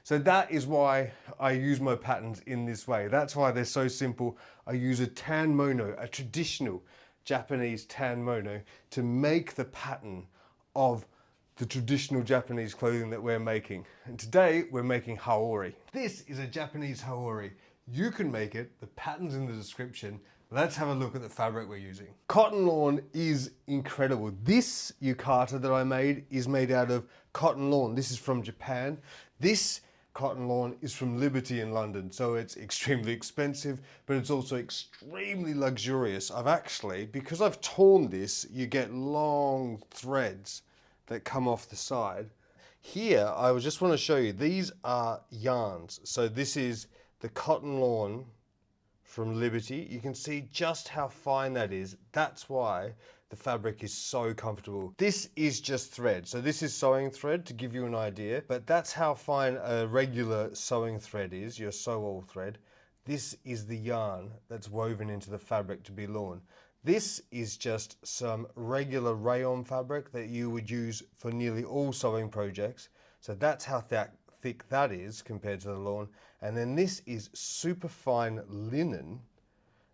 So that is why I use my patterns in this way. That's why they're so simple. I use a tan mono, a traditional Japanese tan mono, to make the pattern of the traditional Japanese clothing that we're making. And today we're making haori. This is a Japanese haori. You can make it, the pattern's in the description. Let's have a look at the fabric we're using. Cotton lawn is incredible. This yukata that I made is made out of cotton lawn. This is from Japan. This cotton lawn is from Liberty in London, so it's extremely expensive, but it's also extremely luxurious. Because I've torn this, you get long threads that come off the side. Here, I just want to show you, these are yarns. So this is the cotton lawn from Liberty. You can see just how fine that is. That's why the fabric is so comfortable. This is just thread. So this is sewing thread to give you an idea, but that's how fine a regular sewing thread is, your sew-all thread. This is the yarn that's woven into the fabric to be lawn. This is just some regular rayon fabric that you would use for nearly all sewing projects. So that's how thick that is compared to the lawn. And then this is super fine linen.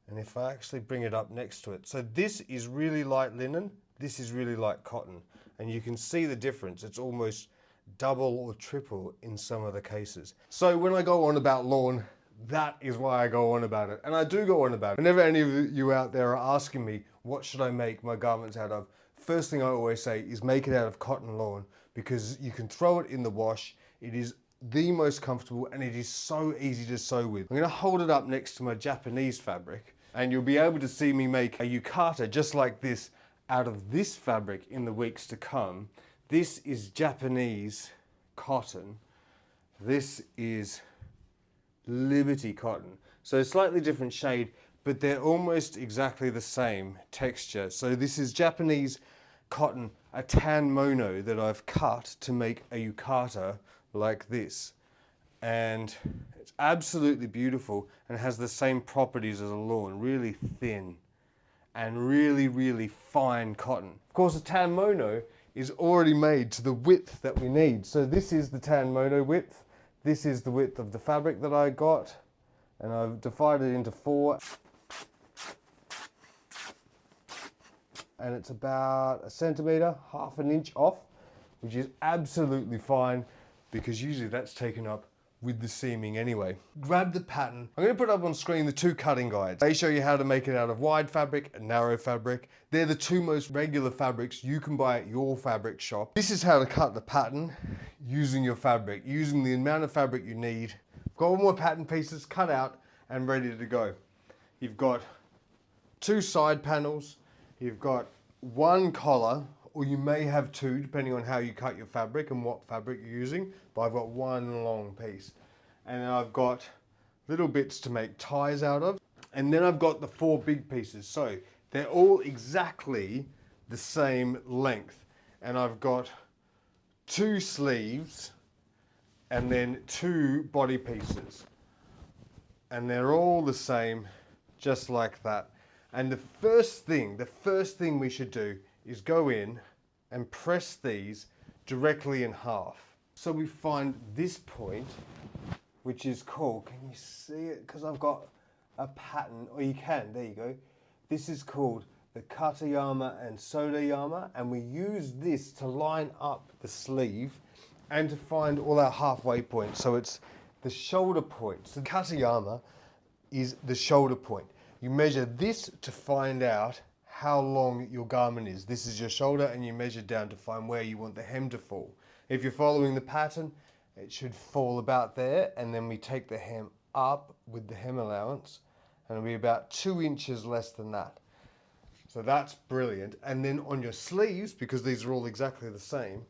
And if I actually bring it up next to it, so this is really light linen, this is really light cotton. And you can see the difference. It's almost double or triple in some of the cases. So when I go on about lawn, that is why I go on about it. And I do go on about it. Whenever any of you out there are asking me, what should I make my garments out of? First thing I always say is make it out of cotton lawn, because you can throw it in the wash. It is the most comfortable and it is so easy to sew with. I'm gonna hold it up next to my Japanese fabric and you'll be able to see me make a yukata just like this out of this fabric in the weeks to come. This is Japanese cotton. This is Liberty cotton. So a slightly different shade, but they're almost exactly the same texture. So this is Japanese cotton, a tan mono that I've cut to make a yukata like this. And it's absolutely beautiful and has the same properties as a lawn, really thin and really, really fine cotton. Of course, a tan mono is already made to the width that we need. So this is the tan mono width. This is the width of the fabric that I got, and I've divided it into 4. And it's about a centimetre, half an inch off, which is absolutely fine because usually that's taken up with the seaming anyway. Grab the pattern. I'm going to put up on screen the 2 cutting guides. They show you how to make it out of wide fabric and narrow fabric. They're the 2 most regular fabrics you can buy at your fabric shop. This is how to cut the pattern using your fabric, using the amount of fabric you need. Got all my pattern pieces cut out and ready to go. You've got 2 side panels. You've got 1 collar, or you may have 2 depending on how you cut your fabric and what fabric you're using, but I've got 1 long piece. And then I've got little bits to make ties out of. And then I've got the 4 big pieces. So they're all exactly the same length. And I've got 2 sleeves and then 2 body pieces. And they're all the same, just like that. And the first thing we should do is go in and press these directly in half. So we find this point, which is called, can you see it? Because I've got a pattern, or you can, there you go. This is called the katayama and sodayama, and we use this to line up the sleeve and to find all our halfway points. So it's the shoulder point. So katayama is the shoulder point. You measure this to find out how long your garment is. This is your shoulder and you measure down to find where you want the hem to fall. If you're following the pattern, it should fall about there, and then we take the hem up with the hem allowance and it'll be about 2 inches less than that. So that's brilliant. And then on your sleeves, because these are all exactly the same,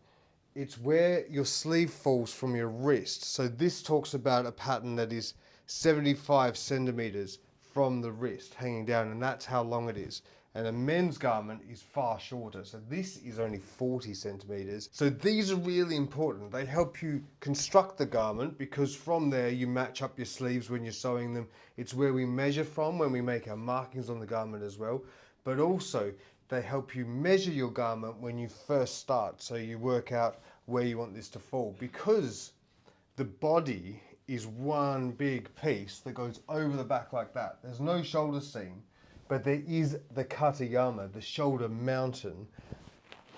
it's where your sleeve falls from your wrist. So this talks about a pattern that is 75 centimeters from the wrist hanging down, and that's how long it is. And a men's garment is far shorter, so this is only 40 centimeters. So these are really important. They help you construct the garment, because from there you match up your sleeves when you're sewing them. It's where we measure from when we make our markings on the garment as well. But also they help you measure your garment when you first start, so you work out where you want this to fall. Because the body is one big piece that goes over the back like that. There's no shoulder seam, but there is the katayama, the shoulder mountain,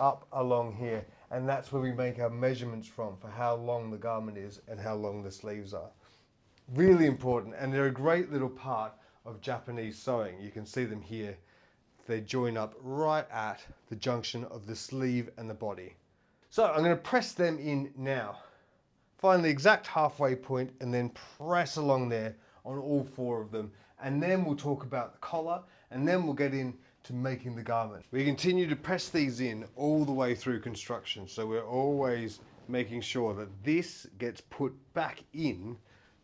up along here. And that's where we make our measurements from for how long the garment is and how long the sleeves are. Really important, and they're a great little part of Japanese sewing. You can see them here. They join up right at the junction of the sleeve and the body. So I'm going to press them in now. Find the exact halfway point and then press along there on all four of them. And then we'll talk about the collar, and then we'll get into making the garment. We continue to press these in all the way through construction. So we're always making sure that this gets put back in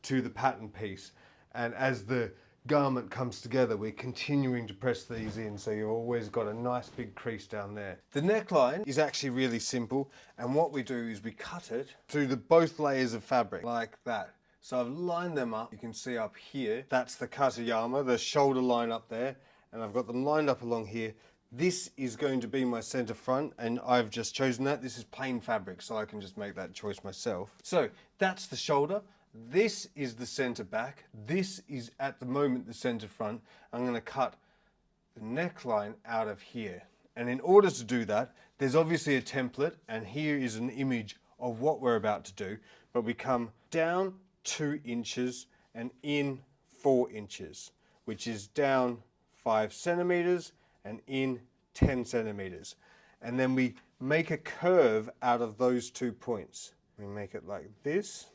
to the pattern piece. And as the garment comes together, we're continuing to press these in, so you've always got a nice big crease down there. The neckline is actually really simple, and what we do is we cut it through both layers of fabric like that. So I've lined them up. You can see up here, that's the katayama, the shoulder line up there, and I've got them lined up along here. This is going to be my center front, and I've just chosen that. This is plain fabric, so I can just make that choice myself. So that's the shoulder. This is the center back. This is at the moment the center front. I'm going to cut the neckline out of here. And in order to do that, there's obviously a template, and here is an image of what we're about to do. But we come down 2 inches and in 4 inches, which is down 5 centimeters and in 10 centimeters. And then we make a curve out of those 2 points. We make it like this.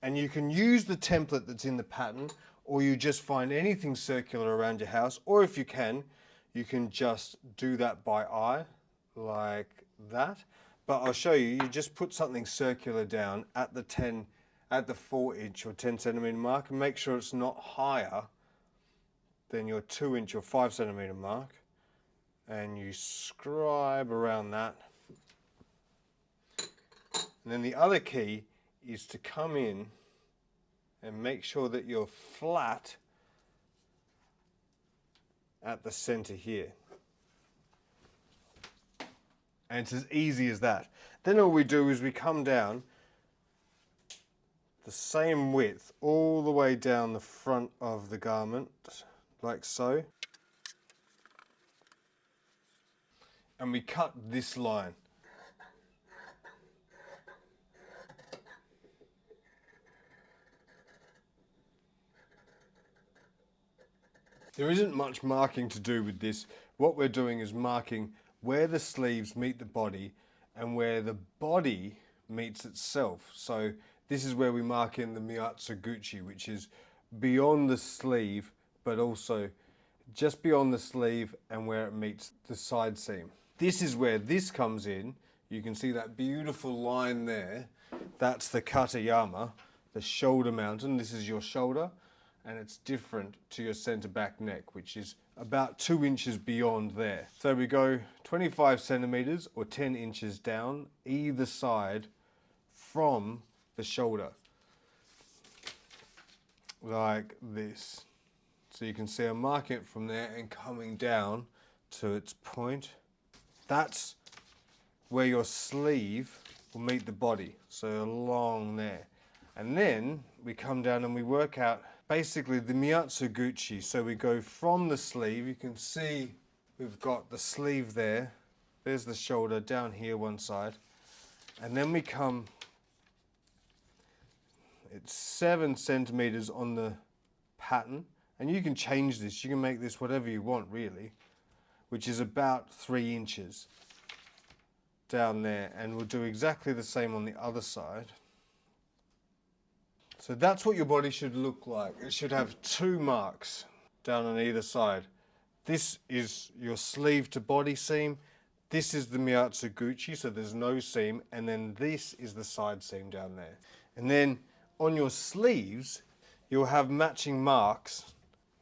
And you can use the template that's in the pattern, or you just find anything circular around your house, or if you can just do that by eye, like that. But I'll show you, you just put something circular down at the 4 inch or 10 centimeter mark, and make sure it's not higher than your 2 inch or 5 centimeter mark. And you scribe around that. And then the other key is to come in and make sure that you're flat at the center here. And it's as easy as that. Then all we do is we come down the same width all the way down the front of the garment, like so. And we cut this line. There isn't much marking to do with this. What we're doing is marking where the sleeves meet the body and where the body meets itself. So this is where we mark in the miyatsuguchi, which is beyond the sleeve, but also just beyond the sleeve and where it meets the side seam. This is where this comes in. You can see that beautiful line there. That's the katayama, the shoulder mountain. This is your shoulder. And it's different to your center back neck, which is about 2 inches beyond there. So we go 25 centimeters or 10 inches down either side from the shoulder, like this. So you can see I'm marking it from there and coming down to its point. That's where your sleeve will meet the body, so along there. And then we come down and we work out basically the miyatsuguchi. So we go from the sleeve, you can see we've got the sleeve there, there's the shoulder down here one side, and then we come, it's 7 centimeters on the pattern, and you can change this, you can make this whatever you want really, which is about 3 inches down there, and we'll do exactly the same on the other side. So that's what your body should look like. It should have 2 marks down on either side. This is your sleeve to body seam. This is the miyatsuguchi, so there's no seam. And then this is the side seam down there. And then on your sleeves, you'll have matching marks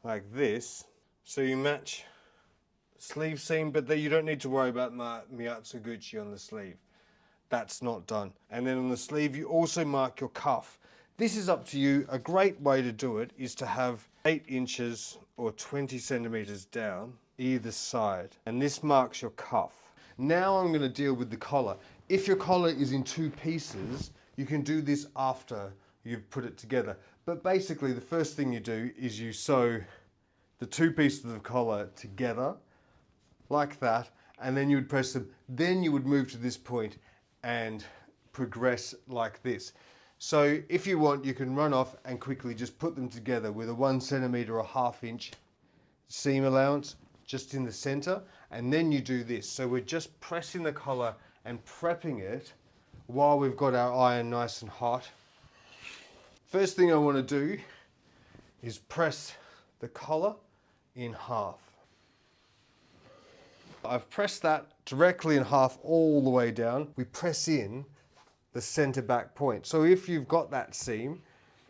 like this. So you match the sleeve seam, but then you don't need to worry about miyatsuguchi on the sleeve. That's not done. And then on the sleeve, you also mark your cuff. This is up to you. A great way to do it is to have 8 inches or 20 centimeters down either side. And this marks your cuff. Now I'm going to deal with the collar. If your collar is in 2 pieces, you can do this after you've put it together. But basically the first thing you do is you sew the two pieces of collar together like that, and then you would press them. Then you would move to this point and progress like this. So if you want, you can run off and quickly just put them together with a 1 centimeter or 1/2 inch seam allowance just in the center, and then you do this. So we're just pressing the collar and prepping it while we've got our iron nice and hot. First thing I want to do is press the collar in half. I've pressed that directly in half all the way down. We press in the center back point. So if you've got that seam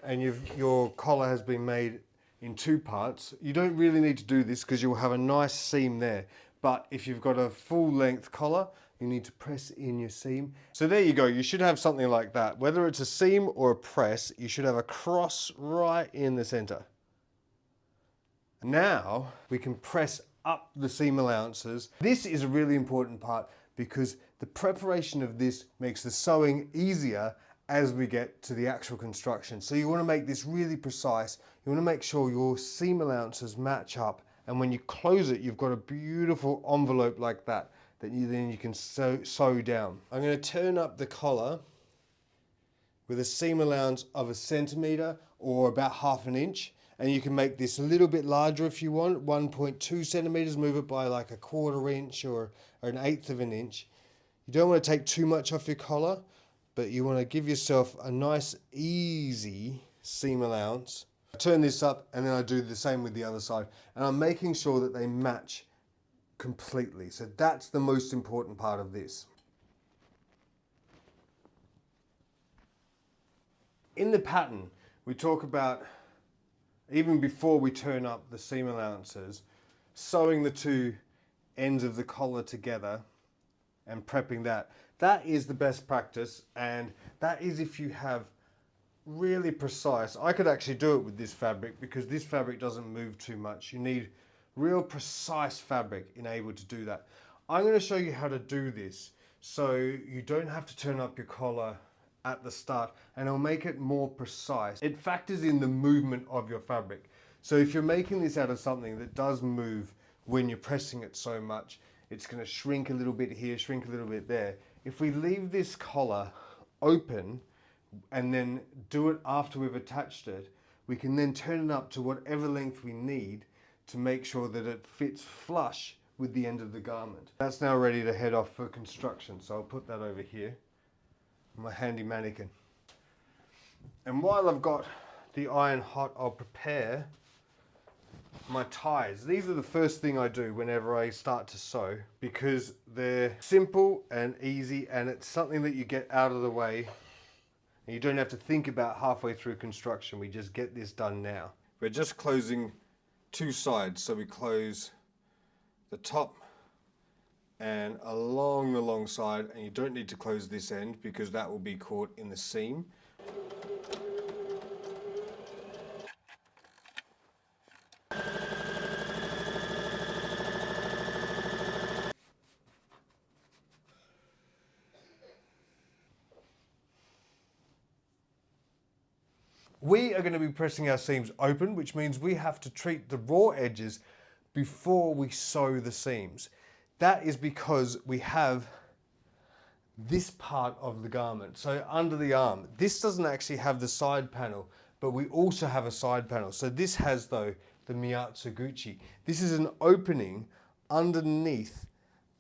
and your collar has been made in 2 parts, you don't really need to do this because you'll have a nice seam there. But if you've got a full length collar, you need to press in your seam. So there you go, you should have something like that. Whether it's a seam or a press, you should have a cross right in the center. Now we can press up the seam allowances. This is a really important part because the preparation of this makes the sewing easier as we get to the actual construction. So you want to make this really precise. You want to make sure your seam allowances match up, and when you close it, you've got a beautiful envelope like that then you can sew down. I'm going to turn up the collar with a seam allowance of 1 centimeter or about 1/2 inch. And you can make this a little bit larger if you want, 1.2 centimeters, move it by like 1/4 inch or 1/8 of an inch. You don't want to take too much off your collar, but you want to give yourself a nice, easy seam allowance. I turn this up and then I do the same with the other side. And I'm making sure that they match completely. So that's the most important part of this. In the pattern, we talk about, even before we turn up the seam allowances, sewing the 2 ends of the collar together and prepping that. That is the best practice, and that is if you have really precise. I could actually do it with this fabric because this fabric doesn't move too much. You need real precise fabric in able to do that. I'm going to show you how to do this so you don't have to turn up your collar at the start, and I'll make it more precise. It factors in the movement of your fabric. So if you're making this out of something that does move when you're pressing it so much, it's going to shrink a little bit here, shrink a little bit there. If we leave this collar open and then do it after we've attached it, we can then turn it up to whatever length we need to make sure that it fits flush with the end of the garment. That's now ready to head off for construction, so I'll put that over here, my handy mannequin. And while I've got the iron hot, I'll prepare my ties. These are the first thing I do whenever I start to sew because they're simple and easy, and it's something that you get out of the way and you don't have to think about halfway through construction. We just get this done now. We're just closing 2 sides, so we close the top and along the long side, and you don't need to close this end because that will be caught in the seam. We are going to be pressing our seams open, which means we have to treat the raw edges before we sew the seams. That is because we have this part of the garment. So under the arm, this doesn't actually have the side panel, but we also have a side panel. So this has, though, the Miyatsuguchi. This is an opening underneath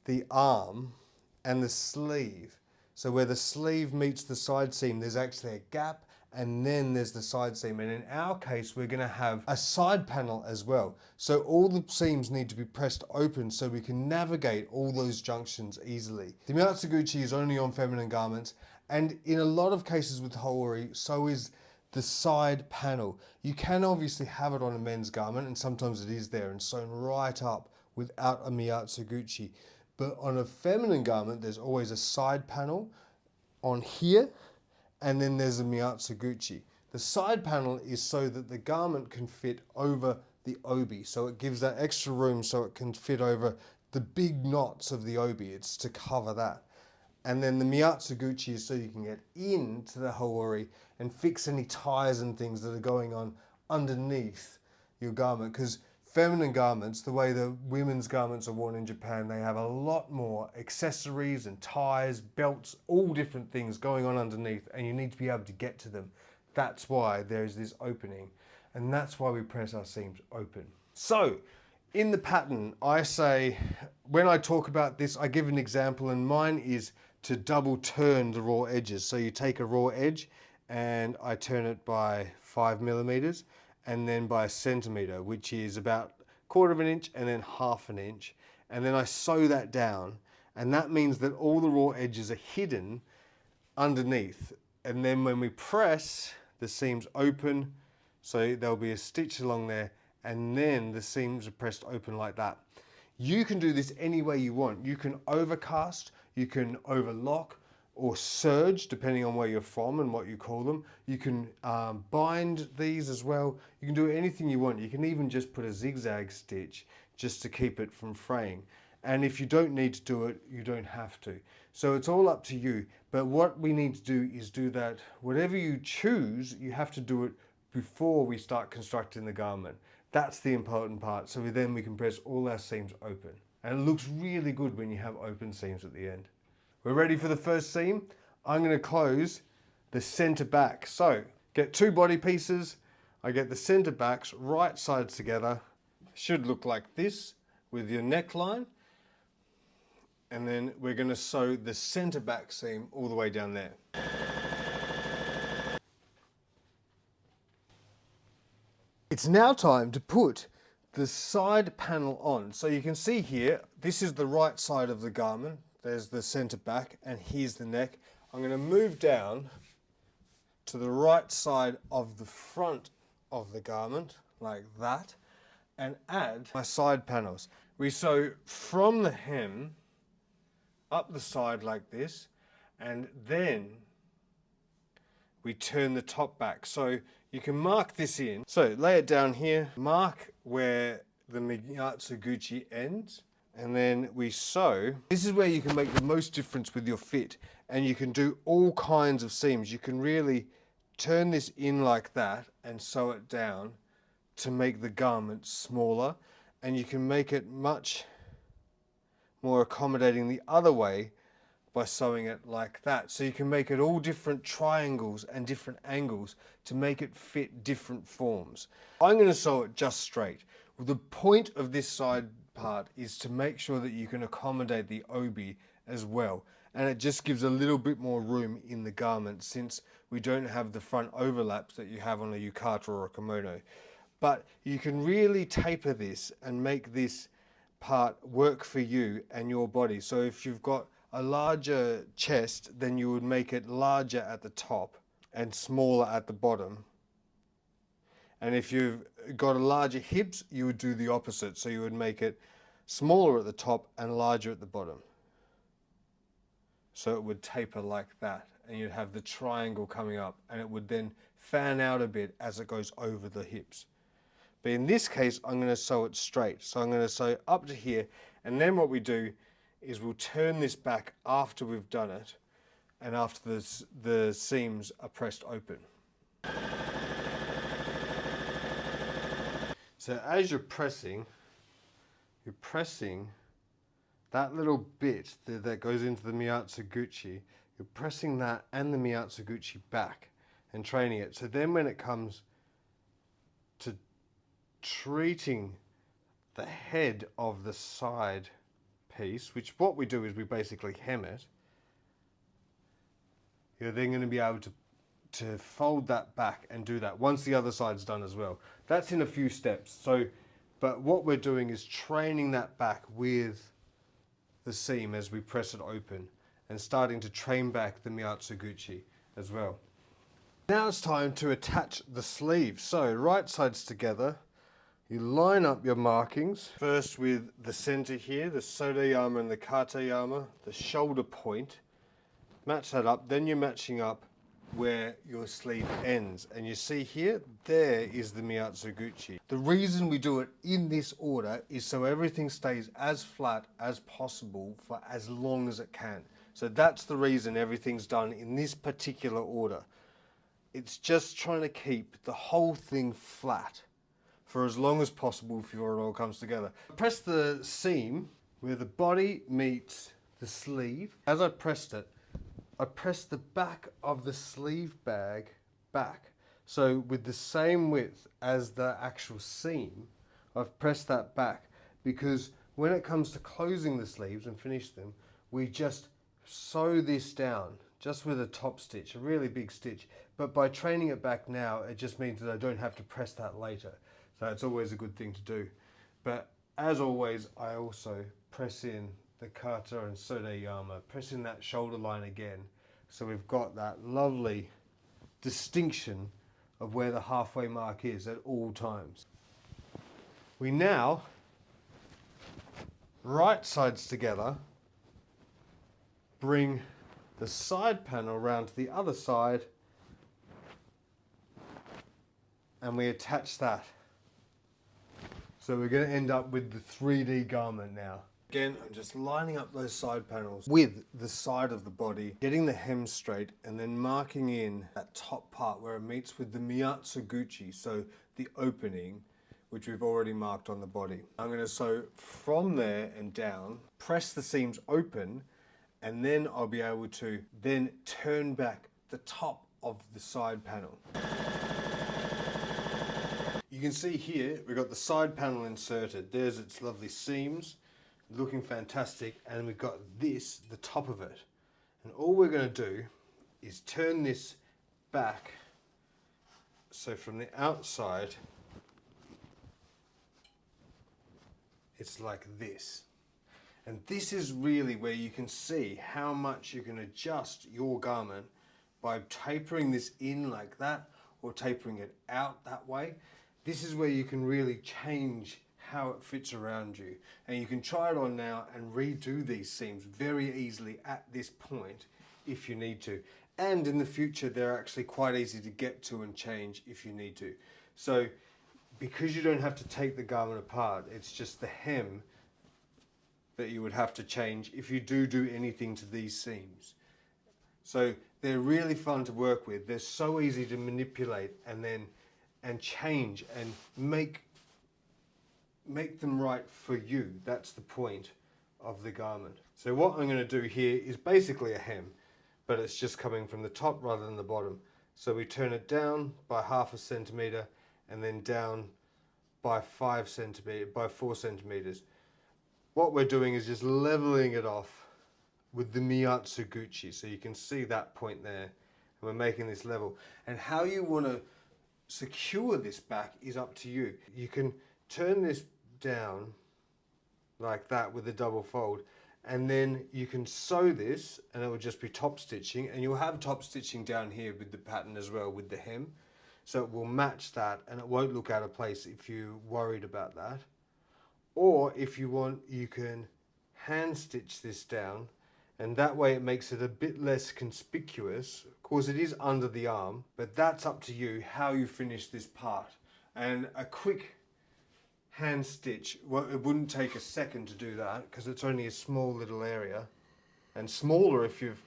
the arm and the sleeve. So where the sleeve meets the side seam, there's actually a gap, and then there's the side seam. And in our case, we're going to have a side panel as well. So all the seams need to be pressed open so we can navigate all those junctions easily. The Miyatsuguchi is only on feminine garments, and in a lot of cases with Haori, so is the side panel. You can obviously have it on a men's garment, and sometimes it is there and sewn right up without a Miyatsuguchi. But on a feminine garment, there's always a side panel on here, and then there's a Miyatsuguchi. The side panel is so that the garment can fit over the obi, so it gives that extra room so it can fit over the big knots of the obi. It's to cover that. And then the Miyatsuguchi is so you can get into the Haori and fix any ties and things that are going on underneath your garment. Because feminine garments, the way the women's garments are worn in Japan, they have a lot more accessories and ties, belts, all different things going on underneath, and you need to be able to get to them. That's why there's this opening, and that's why we press our seams open. So in the pattern, I say, when I talk about this, I give an example, and mine is to double turn the raw edges. So you take a raw edge and I turn it by 5 millimeters and then by a centimeter, which is about 1/4 of an inch and then 1/2 an inch. And then I sew that down, and that means that all the raw edges are hidden underneath. And then when we press, the seams open, so there'll be a stitch along there, and then the seams are pressed open like that. You can do this any way you want. You can overcast, you can overlock, or serge, depending on where you're from and what you call them. You can bind these as well. You can do anything you want. You can even just put a zigzag stitch just to keep it from fraying. And if you don't need to do it, you don't have to. So it's all up to you. But what we need to do is do that. Whatever you choose, you have to do it before we start constructing the garment. That's the important part. So then we can press all our seams open. And it looks really good when you have open seams at the end. We're ready for the first seam. I'm going to close the center back. So get 2 body pieces. I get the center backs right sides together. Should look like this with your neckline. And then we're going to sew the center back seam all the way down there. It's now time to put the side panel on. So you can see here, this is the right side of the garment. There's the center back, and here's the neck. I'm going to move down to the right side of the front of the garment, like that, and add my side panels. We sew from the hem up the side like this, and then we turn the top back. So you can mark this in. So lay it down here, mark where the Miyatsuguchi ends, and then we sew. This is where you can make the most difference with your fit, and you can do all kinds of seams. You can really turn this in like that and sew it down to make the garment smaller, and you can make it much more accommodating the other way by sewing it like that. So you can make it all different triangles and different angles to make it fit different forms. I'm going to sew it just straight. The point of this side part is to make sure that you can accommodate the obi as well, and it just gives a little bit more room in the garment since we don't have the front overlaps that you have on a yukata or a kimono. But you can really taper this and make this part work for you and your body. So if you've got a larger chest, then you would make it larger at the top and smaller at the bottom. And if you've got a larger hips, you would do the opposite. So you would make it smaller at the top and larger at the bottom. So it would taper like that, and you'd have the triangle coming up, and it would then fan out a bit as it goes over the hips. But in this case, I'm going to sew it straight. So I'm going to sew up to here, and then what we do is we'll turn this back after we've done it, and after the seams are pressed open. So as you're pressing that little bit that goes into the Miyatsuguchi, you're pressing that and the Miyatsuguchi back and training it. So then when it comes to treating the head of the side piece, which what we do is we basically hem it, you're then going to be able to fold that back and do that once the other side's done as well. That's in a few steps. So, but what we're doing is training that back with the seam as we press it open and starting to train back the Miyatsuguchi as well. Now it's time to attach the sleeves. So right sides together, you line up your markings. First with the center here, the Sodayama and the Katayama, the shoulder point. Match that up, then you're matching up where your sleeve ends, and you see here, there is the Miyatsuguchi. The reason we do it in this order is so everything stays as flat as possible for as long as it can. So that's the reason everything's done in this particular order. It's just trying to keep the whole thing flat for as long as possible before it all comes together. Press the seam where the body meets the sleeve. As I pressed it, I pressed the back of the sleeve bag back. So with the same width as the actual seam, I've pressed that back, because when it comes to closing the sleeves and finish them, we just sew this down just with a top stitch, a really big stitch. But by training it back now, it just means that I don't have to press that later. So it's always a good thing to do. But as always, I also press in the kata and sodeyama, press in that shoulder line again. So we've got that lovely distinction of where the halfway mark is at all times. We now right sides together, bring the side panel around to the other side, and we attach that. So we're going to end up with the 3D garment now. Again, I'm just lining up those side panels with the side of the body, getting the hem straight, and then marking in that top part where it meets with the miyatsuguchi, so the opening, which we've already marked on the body. I'm going to sew from there and down, press the seams open, and then I'll be able to then turn back the top of the side panel. You can see here, we've got the side panel inserted. There's its lovely seams, looking fantastic, and we've got this, the top of it. And all we're going to do is turn this back, so from the outside, it's like this. And this is really where you can see how much you can adjust your garment by tapering this in like that, or tapering it out that way. This is where you can really change how it fits around you. And you can try it on now and redo these seams very easily at this point if you need to. And in the future, they're actually quite easy to get to and change if you need to. So because you don't have to take the garment apart, it's just the hem that you would have to change if you do anything to these seams. So they're really fun to work with. They're so easy to manipulate and change and make them right for you. That's the point of the garment. So what I'm going to do here is basically a hem, but it's just coming from the top rather than the bottom. So we turn it down by 1/2 centimeter and then down by 4 centimeters. What we're doing is just leveling it off with the miyatsuguchi. So you can see that point there, and we're making this level. And how you want to secure this back is up to you. You can turn this down like that with a double fold, and then you can sew this and it will just be top stitching, and you'll have top stitching down here with the pattern as well with the hem, so it will match that and it won't look out of place if you're worried about that. Or if you want, you can hand stitch this down, and that way it makes it a bit less conspicuous. Of course it is under the arm, but that's up to you how you finish this part. And a quick hand stitch, well, it wouldn't take a second to do that because it's only a small little area, and smaller if you've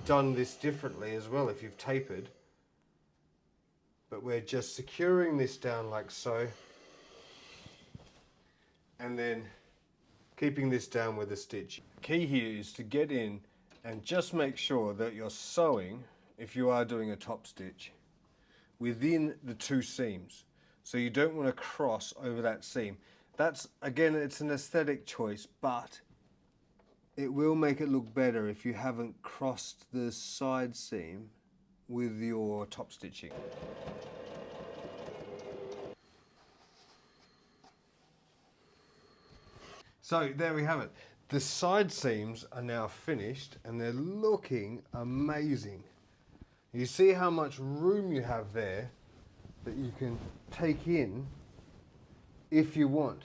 done this differently as well, if you've tapered. But we're just securing this down like so, and then keeping this down with a stitch. Key here is to get in and just make sure that you're sewing, if you are doing a top stitch, within the 2 seams. So you don't want to cross over that seam. That's, again, it's an aesthetic choice, but it will make it look better if you haven't crossed the side seam with your top stitching. So there we have it. The side seams are now finished and they're looking amazing. You see how much room you have there that you can take in if you want.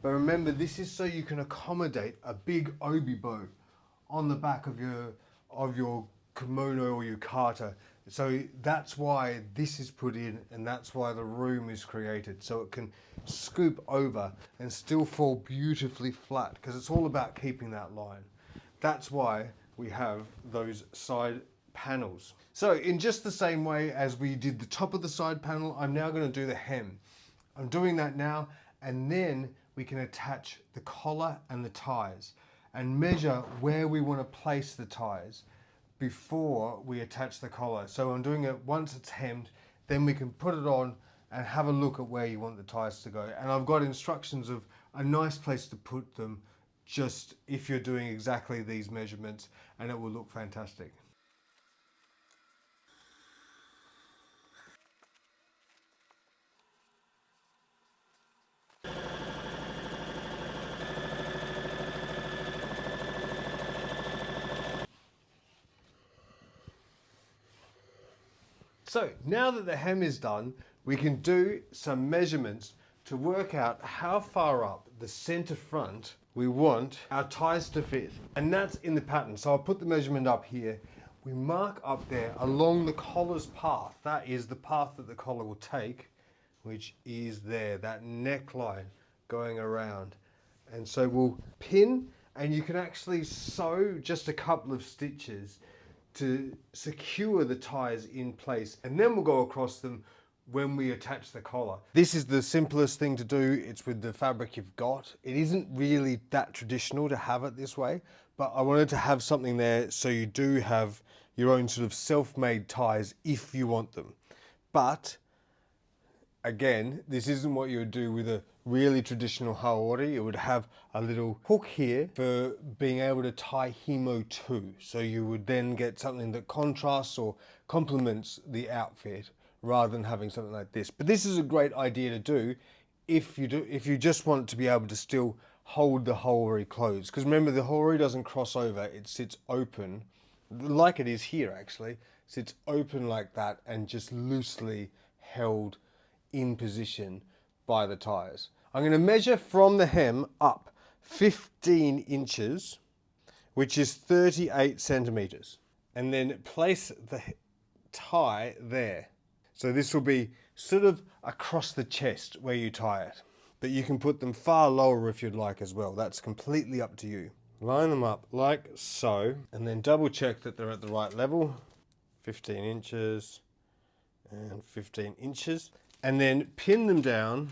But remember, this is so you can accommodate a big obi bow on the back of your kimono or yukata. So that's why this is put in, and that's why the room is created, so it can scoop over and still fall beautifully flat, because it's all about keeping that line. That's why we have those side panels. So in just the same way as we did the top of the side panel, I'm now going to do the hem. I'm doing that now, and then we can attach the collar and the ties and measure where we want to place the ties before we attach the collar. So I'm doing it once it's hemmed, then we can put it on and have a look at where you want the ties to go. And I've got instructions of a nice place to put them just if you're doing exactly these measurements, and it will look fantastic. So now that the hem is done, we can do some measurements to work out how far up the center front we want our ties to fit. And that's in the pattern. So I'll put the measurement up here. We mark up there along the collar's path. That is the path that the collar will take, which is there, that neckline going around. And so we'll pin, and you can actually sew just a couple of stitches to secure the ties in place, and then we'll go across them when we attach the collar. This is the simplest thing to do. It's with the fabric you've got. It isn't really that traditional to have it this way, but I wanted to have something there so you do have your own sort of self-made ties if you want them. But again, this isn't what you would do with a really traditional haori. It would have a little hook here for being able to tie himo to. So you would then get something that contrasts or complements the outfit rather than having something like this. But this is a great idea to do if you just want to be able to still hold the haori closed. Because remember, the haori doesn't cross over, it sits open, like it is here actually. Sits open like that and just loosely held in position by the ties. I'm going to measure from the hem up 15 inches, which is 38 centimeters, and then place the tie there. So this will be sort of across the chest where you tie it, but you can put them far lower if you'd like as well. That's completely up to you. Line them up like so, and then double check that they're at the right level. 15 inches and 15 inches. And then pin them down,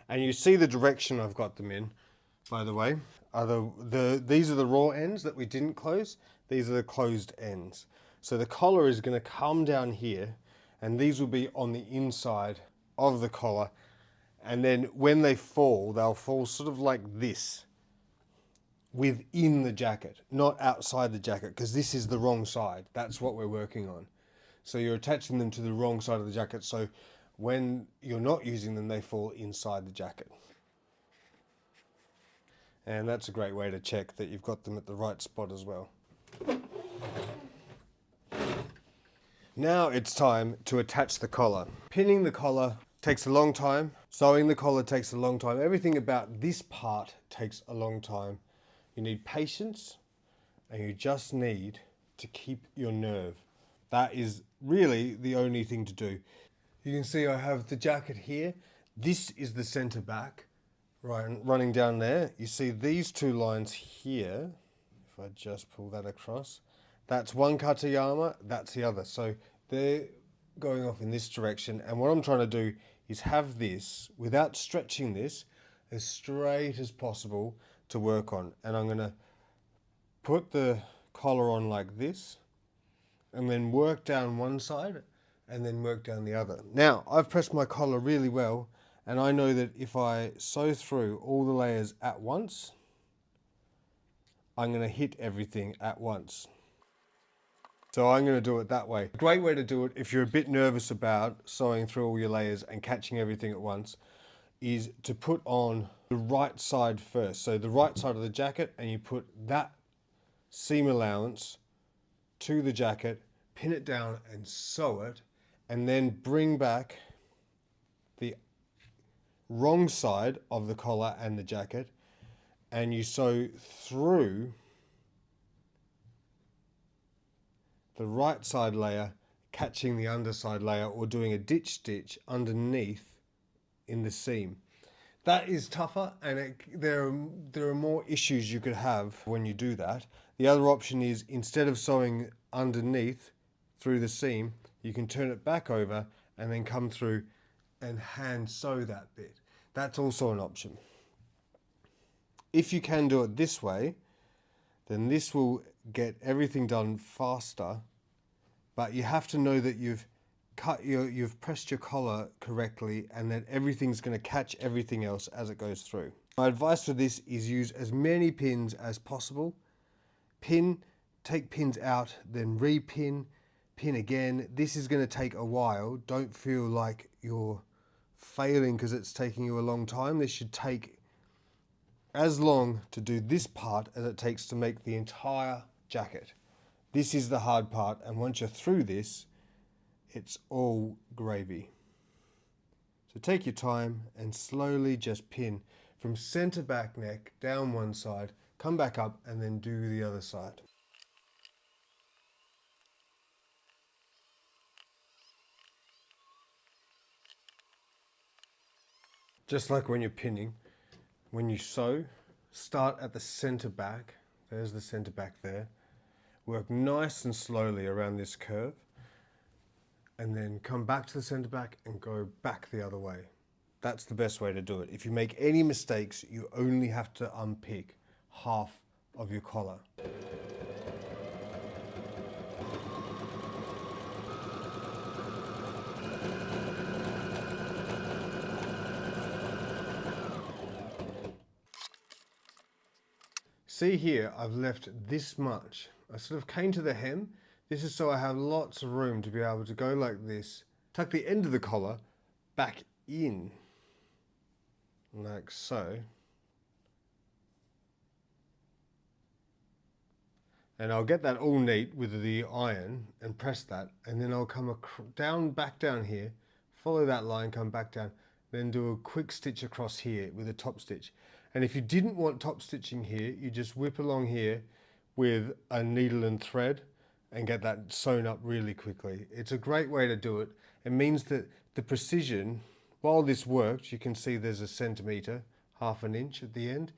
and you see the direction I've got them in, by the way. These are the raw ends that we didn't close. These are the closed ends. So the collar is going to come down here, and these will be on the inside of the collar. And then when they fall, they'll fall sort of like this, within the jacket, not outside the jacket, because this is the wrong side. That's what we're working on. So you're attaching them to the wrong side of the jacket, so when you're not using them, they fall inside the jacket. And that's a great way to check that you've got them at the right spot as well. Now it's time to attach the collar. Pinning the collar takes a long time. Sewing the collar takes a long time. Everything about this part takes a long time. You need patience, and you just need to keep your nerve. That is really the only thing to do. You can see I have the jacket here. This is the center back, right, running down there. You see these two lines here. If I just pull that across, that's one katayama, that's the other. So they're going off in this direction. And what I'm trying to do is have this, without stretching this, as straight as possible to work on. And I'm gonna put the collar on like this, and then work down one side and then work down the other. Now, I've pressed my collar really well, and I know that if I sew through all the layers at once, I'm going to hit everything at once. So I'm going to do it that way. A great way to do it if you're a bit nervous about sewing through all your layers and catching everything at once is to put on the right side first. So the right side of the jacket, and you put that seam allowance to the jacket, pin it down and sew it, and then bring back the wrong side of the collar and the jacket, and you sew through the right side layer, catching the underside layer, or doing a ditch stitch underneath in the seam. That is tougher, and there are more issues you could have when you do that. The other option is, instead of sewing underneath through the seam, you can turn it back over and then come through and hand sew that bit. That's also an option. If you can do it this way, then this will get everything done faster, but you have to know that you've pressed your collar correctly and that everything's going to catch everything else as it goes through. My advice for this is use as many pins as possible. Take pins out, then repin, pin again. This is going to take a while. Don't feel like you're failing because it's taking you a long time. This should take as long to do this part as it takes to make the entire jacket. This is the hard part, and once you're through this, it's all gravy. So take your time and slowly just pin from center back neck down one side, come back up and then do the other side. Just like when you're pinning, when you sew, start at the center back. There's the center back there. Work nice and slowly around this curve and then come back to the center back and go back the other way. That's the best way to do it. If you make any mistakes, you only have to unpick half of your collar. See here, I've left this much. I sort of came to the hem. This is so I have lots of room to be able to go like this, tuck the end of the collar back in, like so. And I'll get that all neat with the iron and press that, and then I'll come back down here, follow that line, come back down, then do a quick stitch across here with a top stitch. And if you didn't want top stitching here, you just whip along here with a needle and thread and get that sewn up really quickly. It's a great way to do it. It means that the precision, while this works, you can see there's a centimetre, half an inch at the end.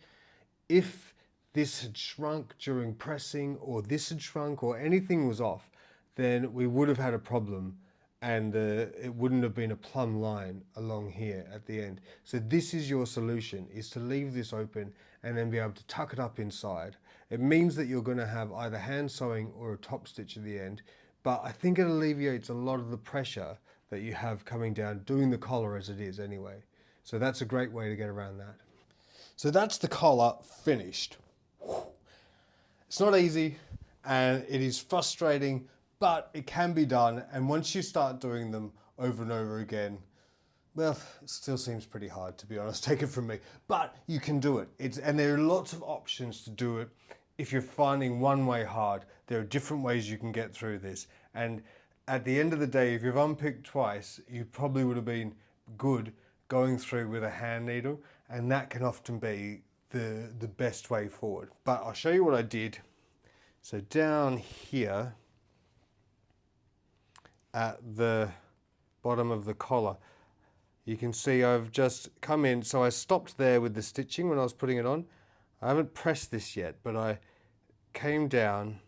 If this had shrunk during pressing, or this had shrunk, or anything was off, then we would have had a problem, and it wouldn't have been a plumb line along here at the end. So this is your solution, is to leave this open and then be able to tuck it up inside. It means that you're going to have either hand sewing or a top stitch at the end, but I think it alleviates a lot of the pressure that you have coming down, doing the collar as it is anyway. So that's a great way to get around that. So that's the collar finished. It's not easy and it is frustrating, but it can be done, and once you start doing them over and over again, well, it still seems pretty hard, to be honest, take it from me, but you can do it. And there are lots of options to do it. If you're finding one way hard, there are different ways you can get through this, and at the end of the day, if you've unpicked twice, you probably would have been good going through with a hand needle, and that can often be the best way forward. But I'll show you what I did. So down here, at the bottom of the collar, you can see I've just come in, so I stopped there with the stitching when I was putting it on. I haven't pressed this yet, but I came down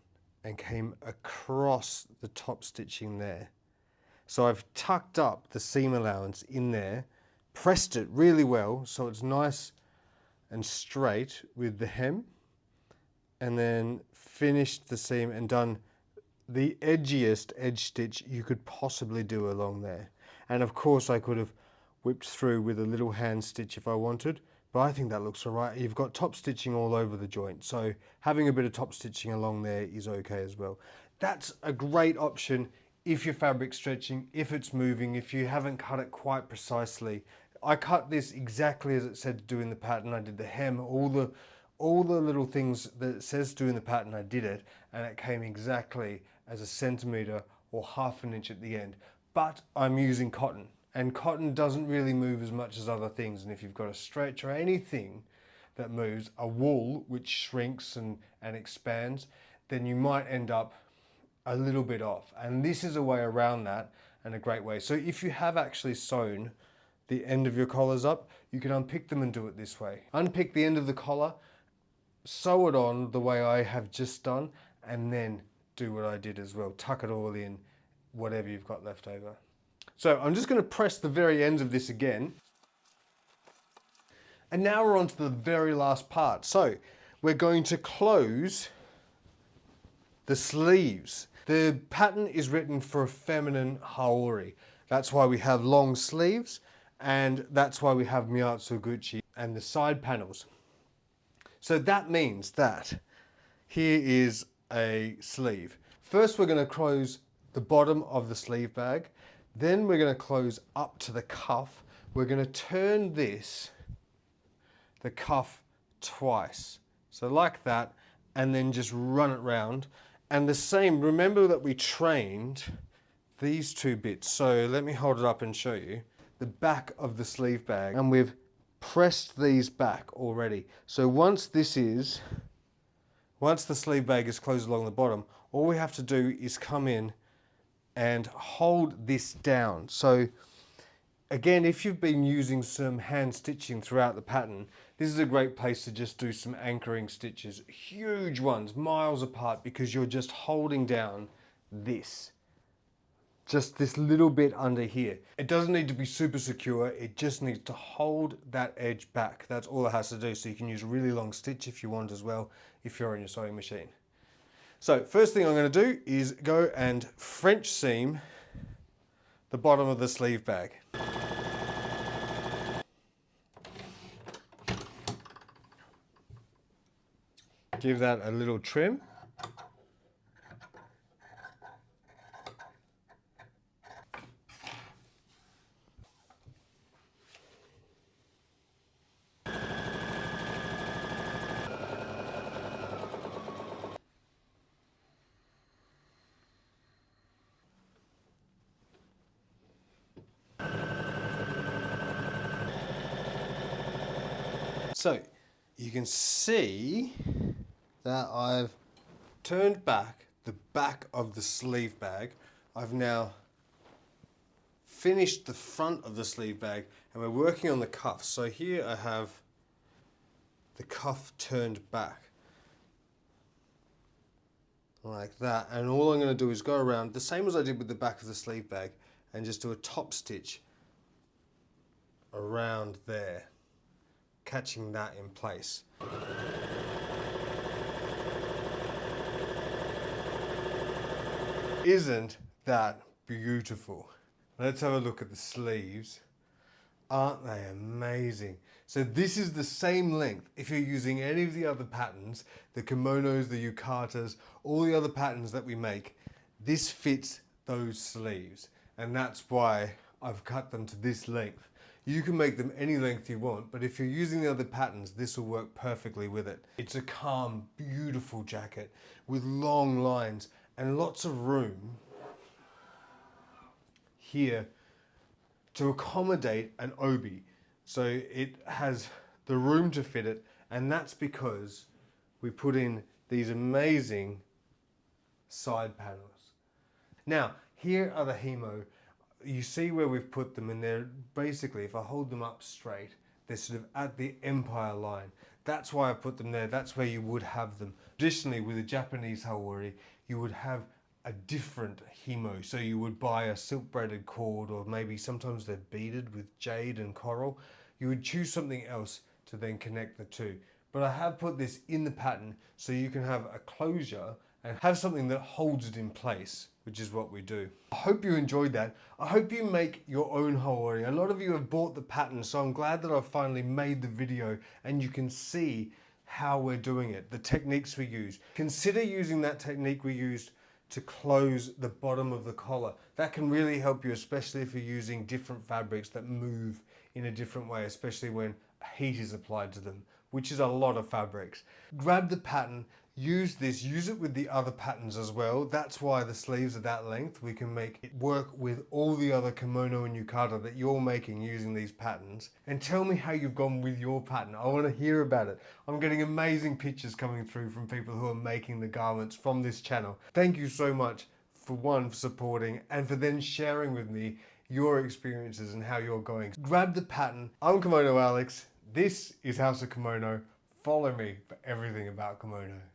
and came across the top stitching there. So I've tucked up the seam allowance in there, pressed it really well so it's nice and straight with the hem, and then finished the seam and done the edgiest edge stitch you could possibly do along there. And of course I could have whipped through with a little hand stitch if I wanted, but I think that looks all right. You've got top stitching all over the joint, so having a bit of top stitching along there is okay as well. That's a great option if you're fabric stretching, if it's moving, if you haven't cut it quite precisely. I cut this exactly as it said to do in the pattern. I did the hem, all the little things that it says to do in the pattern, I did it, and it came exactly as a centimetre or half an inch at the end. But I'm using cotton, and cotton doesn't really move as much as other things, and if you've got a stretch or anything that moves, a wool which shrinks and expands, then you might end up a little bit off. And this is a way around that, and a great way. So if you have actually sewn the end of your collars up, you can unpick them and do it this way. Unpick the end of the collar, sew it on the way I have just done, and then do what I did as well. Tuck it all in, whatever you've got left over. So I'm just going to press the very ends of this again. And now we're on to the very last part. So we're going to close the sleeves. The pattern is written for a feminine haori. That's why we have long sleeves, and that's why we have Miyatsuguchi and the side panels. So that means that here is a sleeve. First we're going to close the bottom of the sleeve bag, then we're going to close up to the cuff. We're going to turn the cuff twice. So like that, and then just run it round. And the same, remember that we trained these two bits. So let me hold it up and show you the back of the sleeve bag. And we've pressed these back already. So once the sleeve bag is closed along the bottom, all we have to do is come in and hold this down. So again, if you've been using some hand stitching throughout the pattern, this is a great place to just do some anchoring stitches, huge ones, miles apart, because you're just holding down this. Just this little bit under here. It doesn't need to be super secure, it just needs to hold that edge back. That's all it has to do. So you can use a really long stitch if you want as well, if you're on your sewing machine. So first thing I'm going to do is go and French seam the bottom of the sleeve bag. Give that a little trim. So you can see that I've turned back the back of the sleeve bag. I've now finished the front of the sleeve bag, and we're working on the cuff. So here I have the cuff turned back like that, and all I'm going to do is go around the same as I did with the back of the sleeve bag and just do a top stitch around there, catching that in place. Isn't that beautiful? Let's have a look at the sleeves. Aren't they amazing? So this is the same length. If you're using any of the other patterns, the kimonos, the yukatas, all the other patterns that we make, this fits those sleeves. And that's why I've cut them to this length. You can make them any length you want, but if you're using the other patterns, this will work perfectly with it. It's a calm, beautiful jacket with long lines and lots of room here to accommodate an obi. So it has the room to fit it, and that's because we put in these amazing side panels. Now, here are the himo. You see where we've put them, and they're basically, if I hold them up straight, they're sort of at the empire line. That's why I put them there. That's where you would have them. Traditionally, with a Japanese haori, you would have a different himo. So you would buy a silk braided cord, or maybe sometimes they're beaded with jade and coral. You would choose something else to then connect the two. But I have put this in the pattern so you can have a closure and have something that holds it in place, which is what we do. I hope you enjoyed that. I hope you make your own haori. A lot of you have bought the pattern, so I'm glad that I've finally made the video and you can see how we're doing it, the techniques we use. Consider using that technique we used to close the bottom of the collar. That can really help you, especially if you're using different fabrics that move in a different way, especially when heat is applied to them, which is a lot of fabrics. Grab the pattern, use this, use it with the other patterns as well. That's why the sleeves are that length. We can make it work with all the other kimono and yukata that you're making using these patterns. And tell me how you've gone with your pattern. I want to hear about it. I'm getting amazing pictures coming through from people who are making the garments from this channel. Thank you so much for one, for supporting, and for then sharing with me your experiences and how you're going. Grab the pattern. I'm Kimono Alex. This is House of Kimono. follow me for everything about kimono.